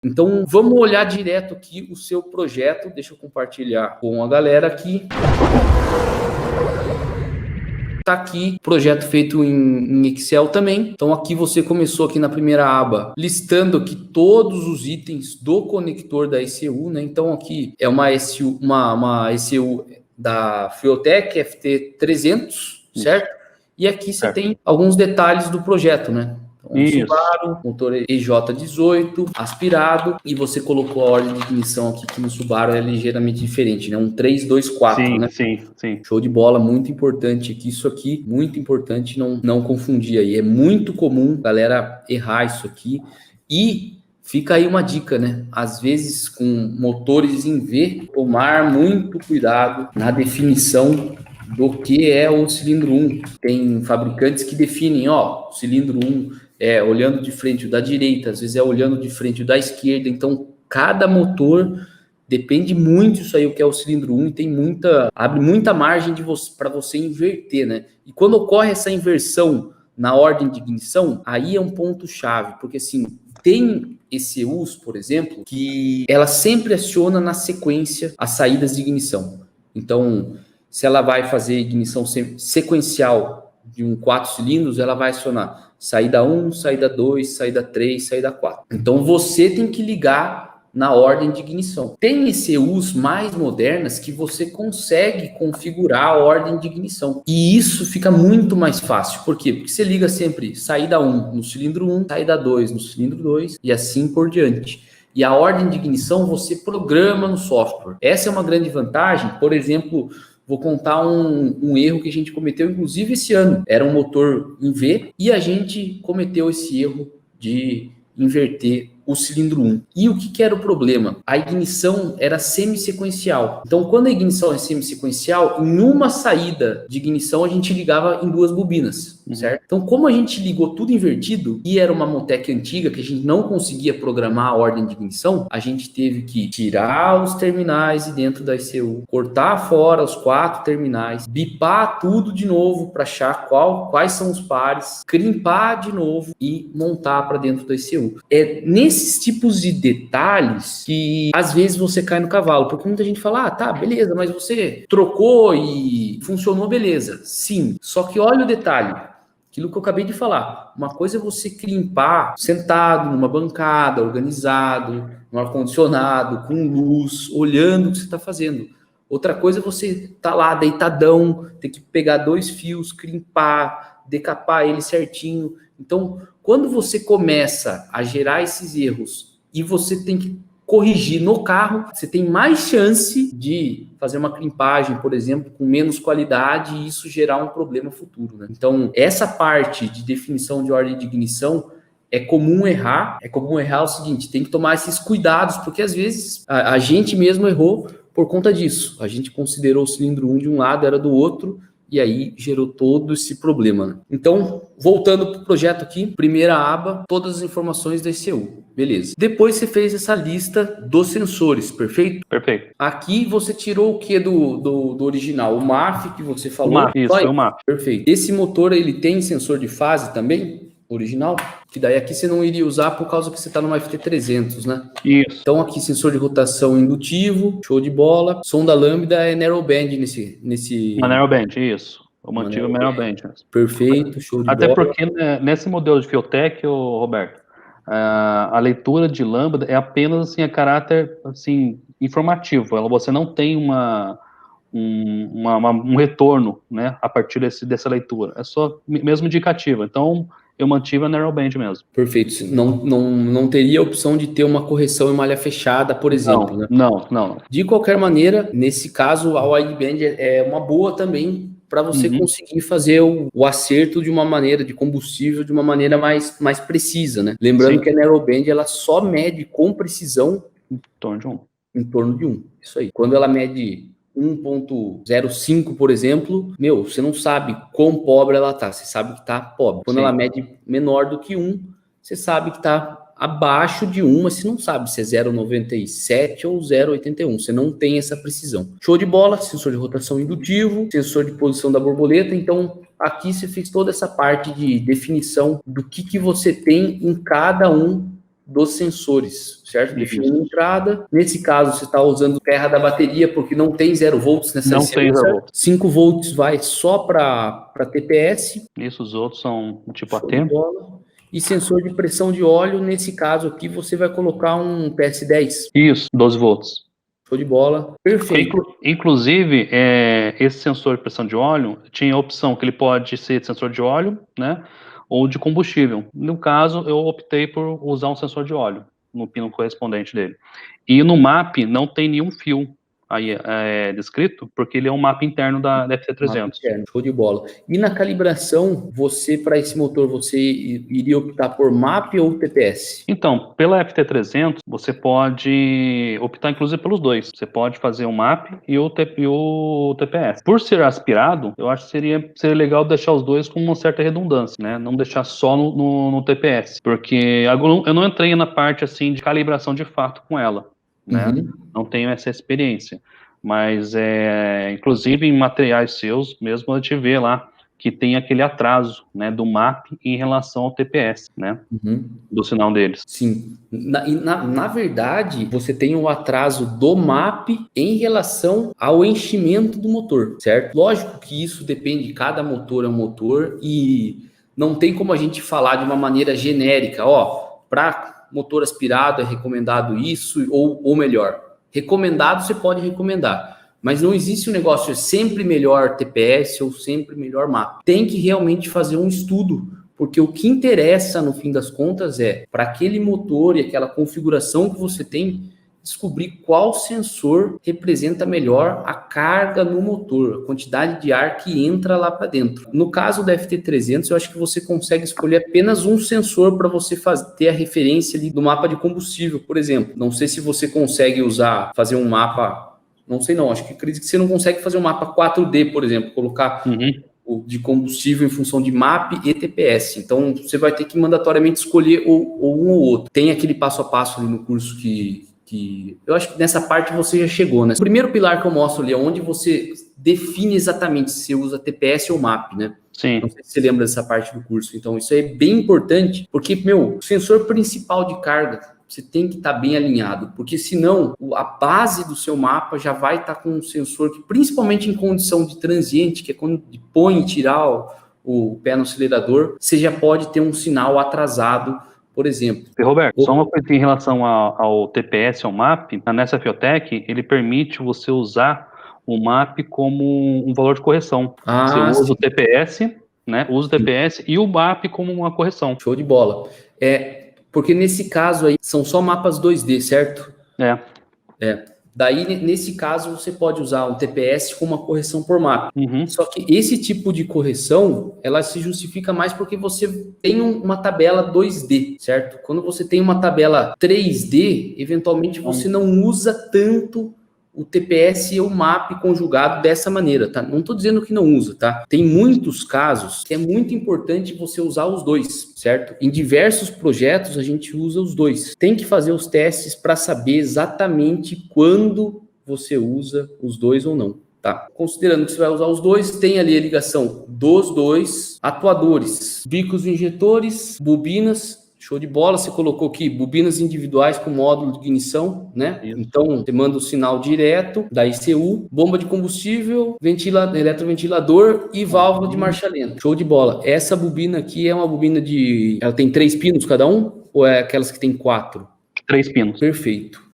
Então, vamos olhar direto aqui o seu projeto. Deixa eu compartilhar com a galera aqui. Tá aqui, projeto feito em Excel também. Então aqui você começou aqui na primeira aba, listando aqui todos os itens do conector da ECU, né? Então aqui é uma ECU, uma ECU da Friotec FT300, certo? E aqui você tem alguns detalhes do projeto, né? Então, Subaru, motor EJ18, aspirado, e você colocou a ordem de ignição aqui, que no Subaru é ligeiramente diferente, né? Um 3-2-4, né? Sim. Show de bola, muito importante aqui, isso aqui, muito importante não confundir aí. É muito comum, galera, errar isso aqui. E fica aí uma dica, né? Às vezes, com motores em V, tomar muito cuidado na definição do que é o cilindro 1. Tem fabricantes que definem, ó, cilindro 1 é olhando de frente o da direita, às vezes é olhando de frente o da esquerda. Então, cada motor depende muito isso aí, o que é o cilindro 1, e abre muita margem para você inverter, né? E quando ocorre essa inversão na ordem de ignição, aí é um ponto chave, porque assim, tem ECUs, por exemplo, que ela sempre aciona na sequência as saídas de ignição. Então, se ela vai fazer ignição sequencial de 4 cilindros, ela vai acionar saída 1, saída 2, saída 3, saída 4. Então, você tem que ligar na ordem de ignição. Tem ECUs mais modernas que você consegue configurar a ordem de ignição. E isso fica muito mais fácil. Por quê? Porque você liga sempre saída 1 no cilindro 1, saída 2 no cilindro 2 e assim por diante. E a ordem de ignição você programa no software. Essa é uma grande vantagem. Por exemplo, vou contar um erro que a gente cometeu, inclusive, esse ano. Era um motor em V e a gente cometeu esse erro de inverter o cilindro 1. E o que era o problema? A ignição era semi-sequencial. Então, quando a ignição é semi-sequencial, em uma saída de ignição, a gente ligava em 2 bobinas, certo? Então, como a gente ligou tudo invertido, e era uma Motec antiga, que a gente não conseguia programar a ordem de ignição, a gente teve que tirar os terminais de dentro da ECU, cortar fora os 4 terminais, bipar tudo de novo para achar quais são os pares, crimpar de novo e montar para dentro da ECU. É nesses tipos de detalhes que às vezes você cai no cavalo, porque muita gente fala, tá, beleza, mas você trocou e funcionou, beleza. Sim, só que olha o detalhe, aquilo que eu acabei de falar, uma coisa é você crimpar sentado numa bancada, organizado, no ar-condicionado, com luz, olhando o que você está fazendo. Outra coisa é você tá lá deitadão, ter que pegar 2 fios, crimpar, decapar ele certinho. Então, quando você começa a gerar esses erros e você tem que corrigir no carro, você tem mais chance de fazer uma crimpagem, por exemplo, com menos qualidade e isso gerar um problema futuro, né? Então, essa parte de definição de ordem de ignição é comum errar. É comum errar o seguinte, tem que tomar esses cuidados, porque às vezes a gente mesmo errou por conta disso. A gente considerou o cilindro 1 de um lado, era do outro, e aí gerou todo esse problema, né? Então, voltando para o projeto aqui, primeira aba, todas as informações da ECU. Beleza. Depois você fez essa lista dos sensores, perfeito? Perfeito. Aqui você tirou o que do original? O MAF que você falou? O MAF, isso, foi o MAF. Perfeito. Esse motor, ele tem sensor de fase também? Original? Que daí aqui você não iria usar por causa que você está numa FT300, né? Isso. Então aqui sensor de rotação indutivo, show de bola. Sonda lambda é narrowband nesse... Uma narrowband, isso. Eu mantive o narrowband. Perfeito, show de Até bola. porque nesse modelo de Friotec, Roberto, a leitura de lambda é apenas assim, a caráter assim, informativo. Você não tem um retorno, né, a partir dessa leitura. É só mesmo indicativa. Então, eu mantive a narrowband mesmo. Perfeito. Não teria a opção de ter uma correção em malha fechada, por exemplo, né? Não. De qualquer maneira, nesse caso, a wideband é uma boa também para você conseguir fazer o acerto de uma maneira, de combustível, de uma maneira mais precisa, né? Lembrando que a narrowband, ela só mede com precisão em torno de 1. Isso aí. Quando ela mede 1.05, por exemplo, você não sabe quão pobre ela tá, você sabe que tá pobre. Quando ela mede menor do que 1, você sabe que tá abaixo de 1, mas você não sabe se é 0,97 ou 0,81, você não tem essa precisão. Show de bola, sensor de rotação indutivo, sensor de posição da borboleta, então aqui você fez toda essa parte de definição do que você tem em cada um dos sensores, certo? Definindo a entrada. Nesse caso, você está usando terra da bateria, porque não tem 0 volts nessa Não tem 0 volts. 5 volts vai só para TPS. Isso, os outros são tipo AT. E sensor de pressão de óleo, nesse caso aqui, você vai colocar um PS10. Isso, 12 volts. Show de bola. Perfeito. Inclusive, esse sensor de pressão de óleo tinha a opção que ele pode ser sensor de óleo, né? Ou de combustível. No caso, eu optei por usar um sensor de óleo no pino correspondente dele. E no MAP não tem nenhum fio aí descrito, porque ele é um mapa interno da FT300. Show de bola. E na calibração, você, para esse motor, você iria optar por MAP ou TPS? Então, pela FT300, você pode optar, inclusive, pelos dois. Você pode fazer o MAP e o TPS. Por ser aspirado, eu acho que seria legal deixar os dois com uma certa redundância, né? Não deixar só no TPS, porque eu não entrei na parte, assim, de calibração de fato com ela. Né? Não tenho essa experiência, mas inclusive em materiais seus mesmo a gente vê lá que tem aquele atraso, né, do MAP em relação ao TPS, né, do sinal deles. Sim, na verdade você tem um atraso do MAP em relação ao enchimento do motor, certo? Lógico que isso depende, cada motor é um motor e não tem como a gente falar de uma maneira genérica, para motor aspirado é recomendado isso, ou melhor, recomendado você pode recomendar, mas não existe um negócio sempre melhor TPS ou sempre melhor MAP. Tem que realmente fazer um estudo, porque o que interessa no fim das contas é, para aquele motor e aquela configuração que você tem, descobrir qual sensor representa melhor a carga no motor, a quantidade de ar que entra lá para dentro. No caso da FT300, eu acho que você consegue escolher apenas um sensor para você ter a referência ali do mapa de combustível, por exemplo. Não sei se você consegue fazer um mapa, não sei não, acredito que você não consegue fazer um mapa 4D, por exemplo, colocar o de combustível em função de MAP e TPS. Então, você vai ter que mandatoriamente escolher ou um ou outro. Tem aquele passo a passo ali no curso que eu acho que nessa parte você já chegou, né? O primeiro pilar que eu mostro ali é onde você define exatamente se você usa TPS ou MAP, né? Sim. Não sei se você lembra dessa parte do curso. Então, isso é bem importante, porque, o sensor principal de carga, você tem que estar bem alinhado, porque senão a base do seu mapa já vai estar com um sensor que, principalmente em condição de transiente, que é quando põe e tirar o pé no acelerador, você já pode ter um sinal atrasado, por exemplo. Roberto, só uma coisa em relação ao TPS, ao MAP, nessa Fiotec, ele permite você usar o MAP como um valor de correção. Você usa o TPS, né? Usa o TPS e o MAP como uma correção. Show de bola. Porque nesse caso aí, são só mapas 2D, certo? Daí, nesse caso, você pode usar um TPS com uma correção por mapa. Só que esse tipo de correção, ela se justifica mais porque você tem uma tabela 2D, certo? Quando você tem uma tabela 3D, eventualmente você não usa tanto o TPS e o MAP conjugado dessa maneira, tá? Não estou dizendo que não usa, tá? Tem muitos casos que é muito importante você usar os dois, certo? Em diversos projetos a gente usa os dois. Tem que fazer os testes para saber exatamente quando você usa os dois ou não, tá? Considerando que você vai usar os dois, tem ali a ligação dos dois atuadores, bicos injetores, bobinas. Show de bola, você colocou aqui bobinas individuais com módulo de ignição, né? Isso. Então, você manda o sinal direto da ICU, bomba de combustível, eletroventilador e válvula de marcha lenta. Show de bola. Essa bobina aqui é uma bobina ela tem 3 pinos cada um? Ou é aquelas que tem 4? 3 pinos. Perfeito.